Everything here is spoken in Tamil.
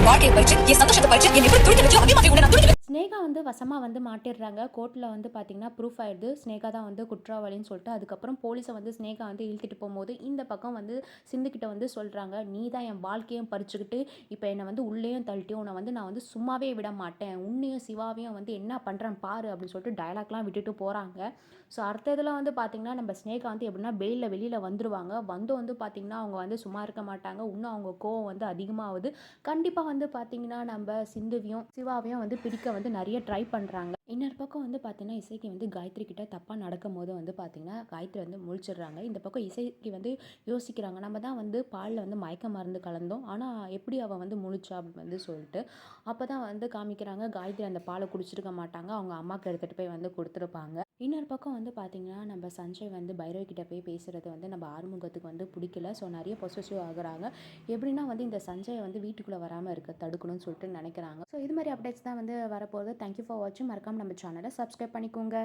என் வாழ்க்கையை பறிச்சு என் சந்தோஷத்தை பறிச்சு என் எப்படி துடிக்க வச்சு அதே மாதிரி உன்னை நான் துடிக்க ஸ்னேகா வந்து வசமாக வந்து மாட்டிடுறாங்க. கோர்ட்டில் வந்து பார்த்திங்கன்னா ப்ரூஃப் ஆயிடுது ஸ்னேகா தான் வந்து குற்றவாளின்னு சொல்லிட்டு. அதுக்கப்புறம் போலீஸை வந்து ஸ்னேகா வந்து இழுத்துட்டு போகும்போது இந்த பக்கம் வந்து சிந்துக்கிட்ட வந்து சொல்கிறாங்க, நீ தான் என் வாழ்க்கையும் பறிச்சுக்கிட்டு இப்போ என்னை வந்து உள்ளேயும் தள்ளிட்டு உன்னை வந்து நான் வந்து சும்மாவே விட மாட்டேன், உன்னையும் சிவாவையும் வந்து என்ன பண்ணுறேன் பாரு அப்படின்னு சொல்லிட்டு டயலாக்லாம் விட்டுட்டு போகிறாங்க. ஸோ அடுத்த இதில் வந்து பார்த்திங்கன்னா நம்ம ஸ்னேகா வந்து எப்படின்னா பெயிலில் வெளியில் வந்துடுவாங்க. வந்து பார்த்திங்கன்னா அவங்க வந்து சும்மா இருக்க மாட்டாங்க. இன்னும் அவங்க கோவம் வந்து அதிகமாகுது. கண்டிப்பாக வந்து பார்த்திங்கன்னா நம்ம சிந்துவையும் சிவாவையும் வந்து பிடிக்க வந்து நிறைய ட்ரை பண்ணுறாங்க. இன்னொரு பக்கம் வந்து பார்த்தீங்கன்னா இசைக்கு வந்து காயத்ரி கிட்ட தப்பாக நடக்கும்போது வந்து பார்த்திங்கன்னா காயத்ரி வந்து முழிச்சிடுறாங்க. இந்த பக்கம் இசைக்கு வந்து யோசிக்கிறாங்க, நம்ம தான் வந்து பாலில் வந்து மயக்க மருந்து கலந்தோம், ஆனால் எப்படி அவள் வந்து முழிச்சா அப்படின்னு வந்து சொல்லிட்டு. அப்போ தான் வந்து காமிக்கிறாங்க காயத்ரி அந்த பாலை குடிச்சிருக்க மாட்டாங்க, அவங்க அம்மாவுக்கு எடுத்துகிட்டு போய் வந்து கொடுத்துருப்பாங்க. இன்னொரு பக்கம் வந்து பார்த்திங்கன்னா நம்ம சஞ்சய் வந்து பைரவ் கிட்ட போய் பேசுகிறது வந்து நம்ம ஆறுமுகத்துக்கு வந்து பிடிக்கல. ஸோ நிறைய பொசசிவ் ஆகுறாங்க. எப்படின்னா வந்து இந்த சஞ்சயை வந்து வீட்டுக்குள்ளே வராமல் இருக்க தடுக்கணும்னு சொல்லிட்டு நினைக்கிறாங்க. ஸோ இது மாதிரி அப்டேட்ஸ் தான் வந்து வரப்போகுது. தேங்க்யூ ஃபார் வாட்சிங். மறக்காமல் நம்ம சேனலை சப்ஸ்கிரைப் பண்ணிக்கோங்க.